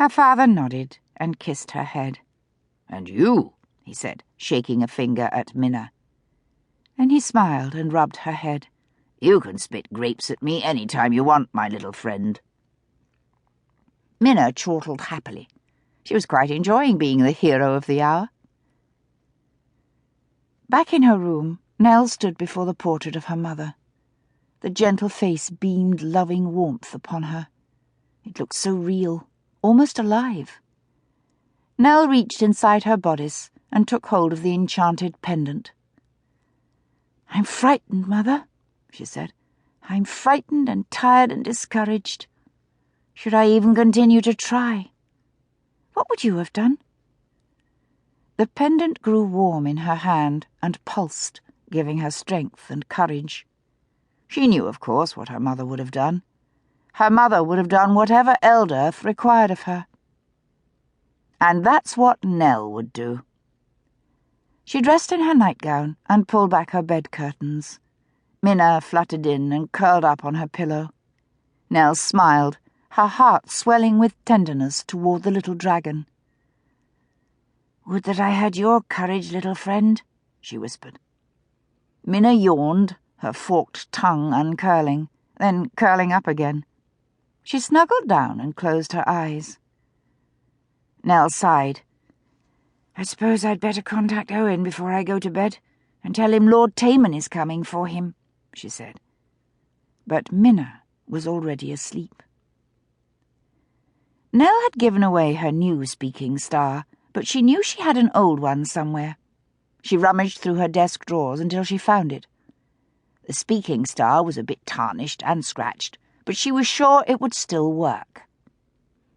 Her father nodded and kissed her head. "And you," he said, shaking a finger at Minna. Then he smiled and rubbed her head. "You can spit grapes at me any time you want, my little friend." Minna chortled happily. She was quite enjoying being the hero of the hour. Back in her room, Nell stood before the portrait of her mother. The gentle face beamed loving warmth upon her. It looked so real, almost alive. Nell reached inside her bodice and took hold of the enchanted pendant. "I'm frightened, Mother," she said. "I'm frightened and tired and discouraged. Should I even continue to try? What would you have done?" The pendant grew warm in her hand and pulsed, giving her strength and courage. She knew, of course, what her mother would have done. Her mother would have done whatever Eldurth required of her. And that's what Nell would do. She dressed in her nightgown and pulled back her bed curtains. Minna fluttered in and curled up on her pillow. Nell smiled, her heart swelling with tenderness toward the little dragon. "Would that I had your courage, little friend," she whispered. Minna yawned, her forked tongue uncurling, then curling up again. She snuggled down and closed her eyes. Nell sighed. "I suppose I'd better contact Owen before I go to bed and tell him Lord Taman is coming for him," she said. But Minna was already asleep. Nell had given away her new speaking star, but she knew she had an old one somewhere. She rummaged through her desk drawers until she found it. The speaking star was a bit tarnished and scratched, but she was sure it would still work.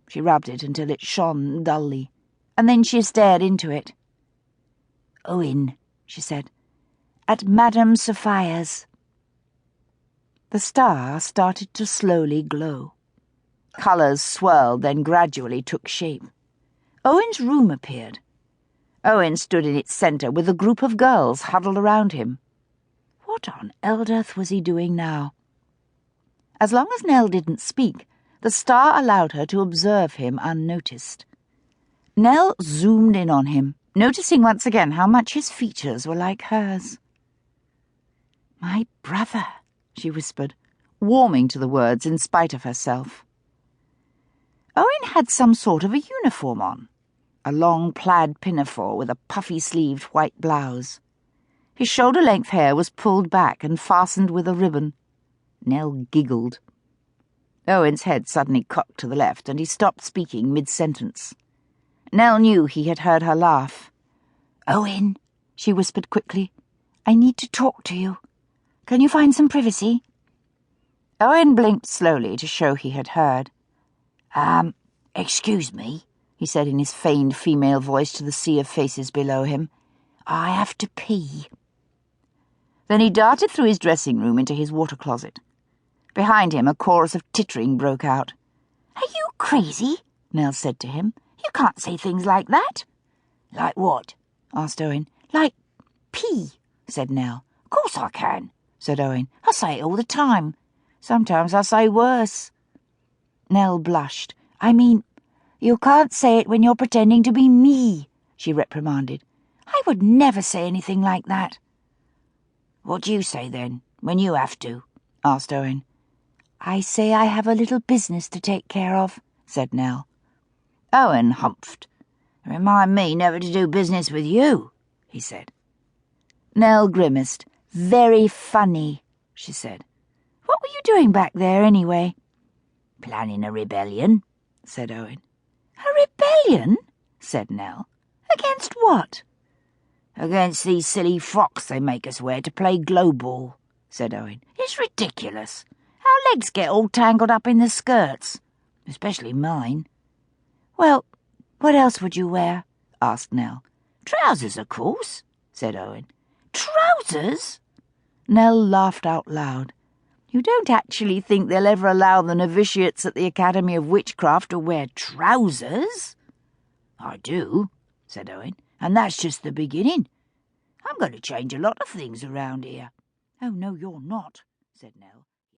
She rubbed it until it shone dully, and then she stared into it. "Owen," she said, "at Madame Sophia's." The star started to slowly glow. Colours swirled, then gradually took shape. Owen's room appeared. Owen stood in its centre with a group of girls huddled around him. What on Eldurth was he doing now? As long as Nell didn't speak, the star allowed her to observe him unnoticed. Nell zoomed in on him, noticing once again how much his features were like hers. "My brother," she whispered, warming to the words in spite of herself. Owen had some sort of a uniform on, a long plaid pinafore with a puffy-sleeved white blouse. His shoulder-length hair was pulled back and fastened with a ribbon. Nell giggled. Owen's head suddenly cocked to the left, and he stopped speaking mid-sentence. Nell knew he had heard her laugh. "Owen," she whispered quickly, "I need to talk to you. Can you find some privacy?" Owen blinked slowly to show he had heard. Excuse me," he said in his feigned female voice to the sea of faces below him. "I have to pee." Then he darted through his dressing room into his water closet. Behind him a chorus of tittering broke out. "Are you crazy?" Nell said to him. "You can't say things like that." "Like what?" asked Owen. "Like pee," said Nell. "Of course I can," said Owen. "I say it all the time. Sometimes I say worse." Nell blushed. "I mean, you can't say it when you're pretending to be me," she reprimanded. "I would never say anything like that." "What do you say, then, when you have to?" asked Owen. "I say I have a little business to take care of," said Nell. Owen humphed. "Remind me never to do business with you," he said. Nell grimaced. "Very funny," she said. "What were you doing back there, anyway?" "Planning a rebellion," said Owen. "A rebellion?" said Nell. "Against what?" "Against these silly frocks they make us wear to play glowball," said Owen. "It's ridiculous. Our legs get all tangled up in the skirts, especially mine." "Well, what else would you wear?" asked Nell. "Trousers, of course," said Owen. "Trousers?" Nell laughed out loud. "You don't actually think they'll ever allow the novitiates at the Academy of Witchcraft to wear trousers?" "I do," said Owen, "and that's just the beginning. I'm going to change a lot of things around here." "Oh, no, you're not," said Nell.